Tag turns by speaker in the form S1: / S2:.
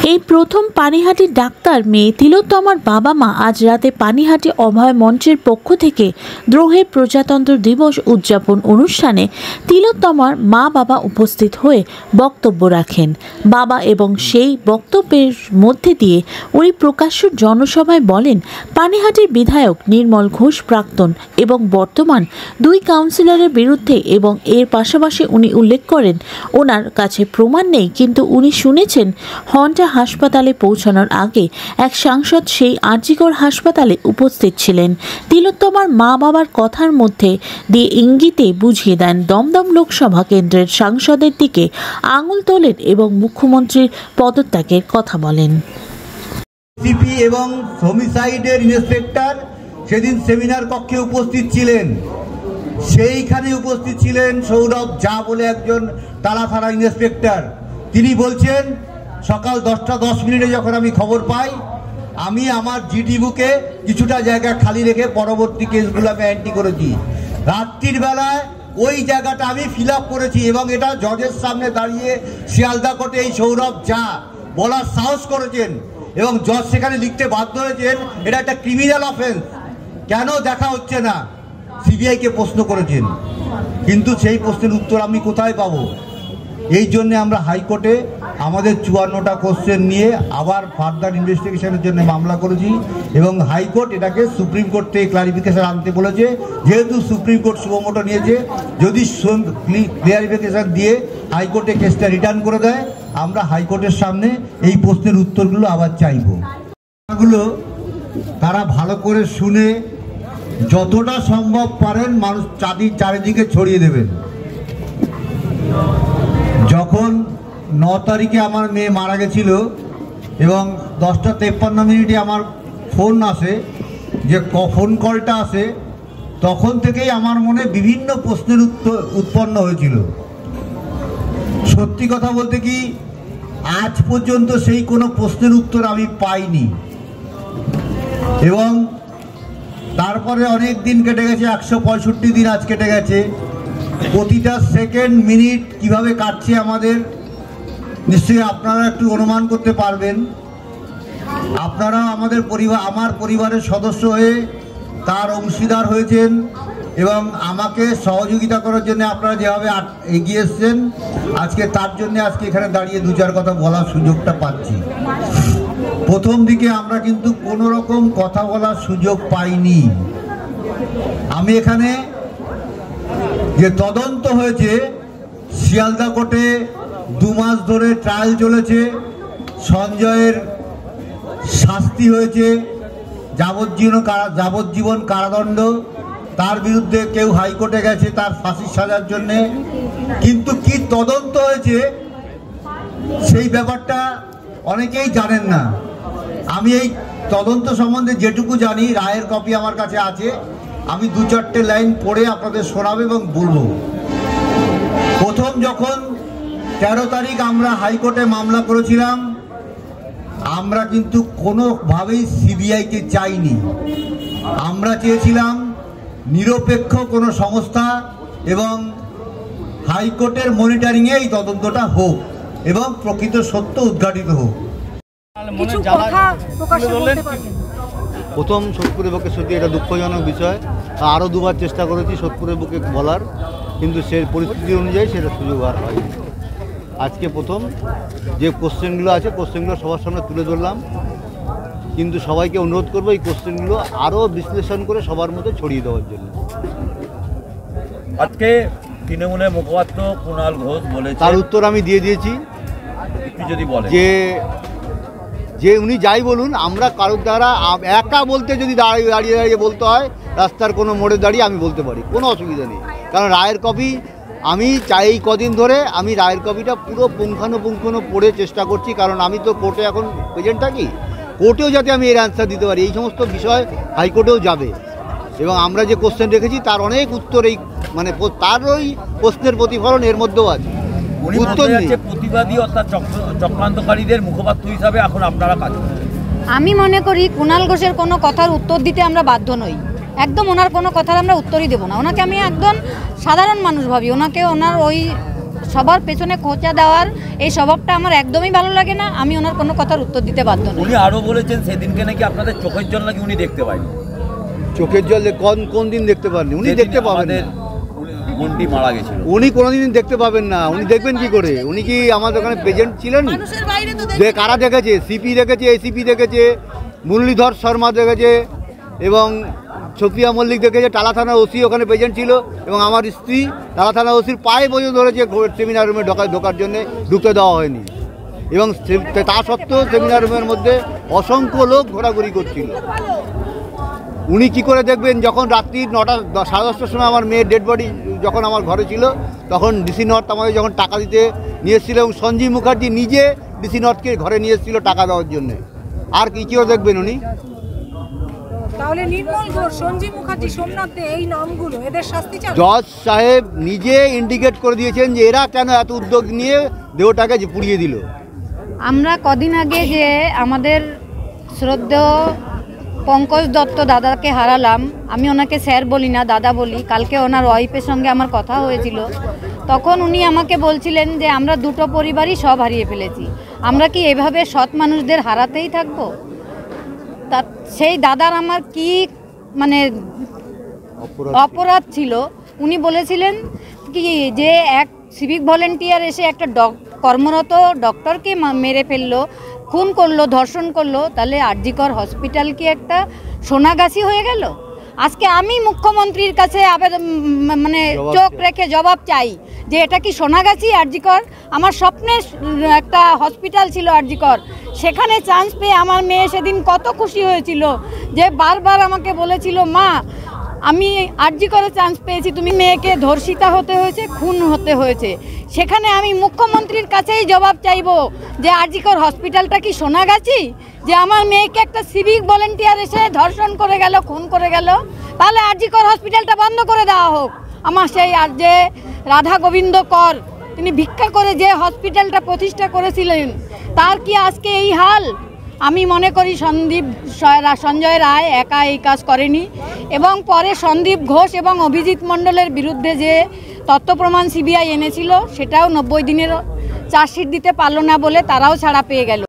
S1: এই প্রথম পানিহাটির ডাক্তার মেয়ে তিলোত্তমার বাবা মা আজ রাতে পানিহাটি অভয় মঞ্চের পক্ষ থেকে দ্রোহের প্রজাতন্ত্র দিবস উদযাপন অনুষ্ঠানে তিলোত্তমার মা বাবা উপস্থিত হয়ে বক্তব্য রাখেন। বাবা এবং সেই বক্তব্যের মধ্যে দিয়ে উনি প্রকাশ্য জনসভায় বলেন, পানিহাটির বিধায়ক নির্মল ঘোষ প্রাক্তন এবং বর্তমান দুই কাউন্সিলরের বিরুদ্ধে এবং এর পাশাপাশি উনি উল্লেখ করেন ওনার কাছে প্রমাণ নেই, কিন্তু উনি শুনেছেন হন্টা হাসপাতালে পৌঁছানোর আগে এক সাংসদ সেই আরজিকর হাসপাতালে উপস্থিত ছিলেন। তিলোত্তমার মা বাবার কথার মধ্যে দিয়ে ইঙ্গিতে বুঝিয়ে দেন দমদম লোকসভা কেন্দ্রের সাংসদের দিকে আঙুল তোলেন এবং মুখ্যমন্ত্রীর পদত্যাগের কথা বলেন।
S2: সিপি এবং হোমিসাইডের ইন্সপেক্টর সেদিন সেমিনার কক্ষে উপস্থিত ছিলেন। সেইখানে উপস্থিত ছিলেন সৌরভ ঝা বলে একজন তালা থানা ইন্সপেক্টর। তিনি বলছেন, সকাল 10টা 10 যখন আমি খবর পাই, আমি আমার জিডি বুকে কিছুটা জায়গা খালি রেখে পরবর্তী কেসগুলো আমি এন্ট্রি করেছি। রাত্রির বেলায় ওই জায়গাটা আমি ফিল আপ করেছি এবং এটা জজের সামনে দাঁড়িয়ে শিয়ালদা কোর্টে এই সৌরভ ঝা বলার সাহস করেছেন এবং জজ সেখানে লিখতে বাধ্য হয়েছেন এটা একটা ক্রিমিনাল অফেন্স, কেন দেখা হচ্ছে না, সিবিআইকে প্রশ্ন করেছেন। কিন্তু সেই প্রশ্নের উত্তর আমি কোথায় পাবো? এই জন্যে আমরা হাইকোর্টে আমাদের 54টা কোশ্চেন নিয়ে আবার ফার্দার ইনভেস্টিগেশনের জন্য মামলা করেছি এবং হাইকোর্ট এটাকে সুপ্রিম কোর্ট থেকে ক্লারিফিকেশন আনতে বলেছে। যেহেতু সুপ্রিম কোর্ট সুমোটো নিয়েছে, যদি ক্লিয়ারিফিকেশন দিয়ে হাইকোর্টে কেসটা রিটার্ন করে দেয়, আমরা হাইকোর্টের সামনে এই প্রশ্নের উত্তরগুলো আবার চাইব। এগুলো তারা ভালো করে শুনে যতটা সম্ভব পারেন মানুষ চারিদিকে ছড়িয়ে দেবেন। যখন 9 তারিখে আমার মেয়ে মারা গেছিল এবং 10টা 53 আমার ফোন আসে, যে ফোন কলটা আসে, তখন থেকেই আমার মনে বিভিন্ন প্রশ্নের উৎপন্ন হয়েছিল। সত্যি কথা বলতে কি, আজ পর্যন্ত সেই কোনো প্রশ্নের উত্তর আমি পাইনি এবং তারপরে অনেক দিন কেটে গেছে, 165 দিন আজ কেটে গেছে। প্রতিটা সেকেন্ড মিনিট কিভাবে কাটছে আমাদের নিশ্চয়ই আপনারা একটু অনুমান করতে পারবেন। আপনারা আমার পরিবারের সদস্য হয়ে তার অংশীদার হয়েছেন এবং আমাকে সহযোগিতা করার জন্য আপনারা যেভাবে এগিয়ে এসছেন, আজকে তার জন্য আজকে এখানে দাঁড়িয়ে 2-4 কথা বলার সুযোগটা পাচ্ছি। প্রথম দিকে আমরা কিন্তু কোনো রকম কথা বলার সুযোগ পাইনি। আমি এখানে যে তদন্ত হয়েছে, শিয়ালদা কোর্টে 2 মাস ধরে ট্রায়াল চলেছে, সঞ্জয়ের শাস্তি হয়েছে যাবজ্জীবন কারাদণ্ড, তার বিরুদ্ধে কেউ হাইকোর্টে গেছে তার ফাঁসির সাজার জন্যে, কিন্তু কি তদন্ত হয়েছে সেই ব্যাপারটা অনেকেই জানেন না। আমি এই তদন্ত সম্বন্ধে যেটুকু জানি, রায়ের কপি আমার কাছে আছে, আমি 2-4টে লাইন পড়ে আপনাদের শোনাবো এবং বলবো। প্রথম যখন 13 তারিখ আমরা হাইকোর্টে মামলা করেছিলাম, আমরা কিন্তু কোনোভাবেই সিবিআইকে চাইনি। আমরা চেয়েছিলাম নিরপেক্ষ কোনো সংস্থা এবং হাইকোর্টের মনিটরিংয়ে এই তদন্তটা হোক এবং প্রকৃত সত্য উদ্ঘাটিত হোক।
S3: প্রথম সোদপুরের বুকে সত্যি এটা দুঃখজনক বিষয়। আরও 2বার চেষ্টা করেছি সোদপুরের বুকে বলার, কিন্তু সে পরিস্থিতি অনুযায়ী সেটা সুযোগ আর হয়নি। আজকে প্রথম যে কোশ্চেনগুলো আছে, কোশ্চেনগুলো সবার সামনে তুলে ধরলাম, কিন্তু সবাইকে অনুরোধ করবো এই কোশ্চেনগুলো আরও বিশ্লেষণ করে সবার মধ্যে ছড়িয়ে দেওয়ার জন্য।
S4: আজকে তৃণমূলের মুখপাত্র কুণাল ঘোষ বলেছে,
S3: তার উত্তর আমি দিয়ে দিয়েছি।
S4: যদি বলে
S3: যে উনি যাই বলুন, আমরা কারোর দ্বারা একা বলতে যদি দাঁড়িয়ে বলতে হয় রাস্তার কোনো মোড়ে দাঁড়িয়ে আমি বলতে পারি, কোনো অসুবিধা নেই। কারণ রায়ের কপি আমি চাই, এই কদিন ধরে আমি রায়ের কপিটা পুরো পুঙ্খানুপুঙ্খ পড়ে চেষ্টা করছি, কারণ আমি তো কোর্টে এখন প্রেজেন্ট থাকি, কোর্টেও যাতে আমি এর অ্যান্সার দিতে পারি। এই সমস্ত বিষয় হাইকোর্টেও যাবে এবং আমরা যে কোশ্চেন রেখেছি তার অনেক উত্তর, এই মানে তার ওই প্রশ্নের প্রতিফলন এর মধ্যেও আছে। উত্তর
S4: প্রতিবাদী অর্থাৎ চক্রান্তকারীদের মুখপাত্র হিসাবে এখন আপনারা কাজ করছেন।
S5: আমি মনে করি কুণাল ঘোষের কোনো কথার উত্তর দিতে আমরা বাধ্য নই, একদম ওনার কোনো কথার আমরা উত্তরই দেবো না। ওনাকে আমি একদম সাধারণ মানুষ ভাবি, ওনার ওই সবার পেছনে খোঁচা দেওয়ার এই স্বভাবটা আমার একদমই ভালো লাগে না। আমি ওনার কোনো কথার উত্তর দিতে বাধ্য নই।
S4: উনি আরো বলেছেন সেদিনকে নাকি আপনাদের চোখের জল নাকি উনি দেখতে পায়নি।
S3: চোখের জল কোন দিন দেখতে পাননি? উনি দেখতে পাবেন না।
S4: মন্টি মারা গেছিল,
S3: উনি কোনোদিন দেখতে পাবেন না। উনি দেখবেন কি করে? উনি কি আমাদের ওখানে প্রেজেন্ট ছিলেন? কারা দেখেছে? সিপি দেখেছে, এসিপি দেখেছে, মুরলীধর শর্মা দেখেছে এবং সফিয়া মল্লিক দেখেছে। টালা থানার ওসি ওখানে প্রেজেন্ট ছিল এবং আমার স্ত্রী টালা থানার ওসির পায়ে পর্যন্ত ধরেছে সেমিনার রুমে ঢোকার জন্য, ঢুকতে দেওয়া হয়নি। এবং তা সত্ত্বেও সেমিনার রুমের মধ্যে অসংখ্য লোক ঘোরাঘুরি করছিল। উনি কি করে দেখবেন? যখন রাত্রি 9টা 10:30টার সময় আমার মেয়ের ডেড বডি যখন আমার ঘরে ছিল, তখন ডিসি নর্থ আমাদের যখন টাকা দিতে নিয়ে এসেছিল এবং সঞ্জীব মুখার্জি নিজে ডিসি নর্থকে ঘরে নিয়ে এসেছিল টাকা দেওয়ার জন্য। আর কি কেউ দেখবেন উনি?
S6: তাহলে নির্মল ঘোষ, সঞ্জীব মুখার্জি, সোমনাথ দে, এই নামগুলো এদের শাস্তি চাই।
S3: জজ সাহেব নিজে ইন্ডিকেট করে দিয়েছেন যে এরা কেন এত উদ্যোগ নিয়ে দেহটাকে পুড়িয়ে দিল।
S5: আমরা কদিন আগে যে আমাদের শ্রদ্ধেয় পঙ্কজ দত্ত দাদাকে হারালাম, আমি ওনাকে স্যার বলি না, দাদা বলি। কালকে ওনার ওয়াইফের সঙ্গে আমার কথা হয়েছিল, তখন উনি আমাকে বলছিলেন যে আমরা দুটো পরিবারই সব হারিয়ে ফেলেছি, আমরা কি এভাবে সৎ মানুষদের হারাতেই থাকবো? তা সেই দাদার আমার কি মানে অপরাধ ছিল? উনি বলেছিলেন কি যে এক সিভিক ভলেন্টিয়ার এসে একটা কর্মরত ডক্টরকে মেরে ফেললো, খুন করলো, ধর্ষণ করলো, তাহলে আরজিকর হসপিটাল কি একটা সোনাগাছি হয়ে গেল? আজকে আমি মুখ্যমন্ত্রীর কাছে আবেদন মানে চোখ রেখে জবাব চাই যে এটা কি সোনাগাছি আরজিকর? আমার স্বপ্নের একটা হসপিটাল ছিল আরজিকর, সেখানে চান্স পেয়ে আমার মেয়ে সেদিন কত খুশি হয়েছিল, যে বারবার আমাকে বলেছিল মা আমি আরজিকরে চান্স পেয়েছি, তুমি মেয়েকে ধর্ষিতা হতে হয়েছে, খুন হতে হয়েছে। সেখানে আমি মুখ্যমন্ত্রীর কাছেই জবাব চাইবো যে আরজিকর হসপিটালটা কি সোনাগাছি? যে আমার মেয়েকে একটা সিভিক ভলেন্টিয়ার এসে ধর্ষণ করে গেল, খুন করে গেল, তাহলে আরজিকর হসপিটালটা বন্ধ করে দেওয়া হোক। আমার সেই আর যে রাধা গোবিন্দ কর, তিনি ভিক্ষা করে যে হসপিটালটা প্রতিষ্ঠা করেছিলেন, তার কি আজকে এই হাল? আমি মনে করি সঞ্জয় রায় একা এই কাজ করেনি, এবং পরে সন্দীপ ঘোষ এবং অভিজিৎ মণ্ডলের বিরুদ্ধে যে তথ্য প্রমাণ সিবিআই এনেছিল, সেটাও 90 দিনের চার্জশিট দিতে পারলো না বলে তারাও ছাড়া পেয়ে গেল।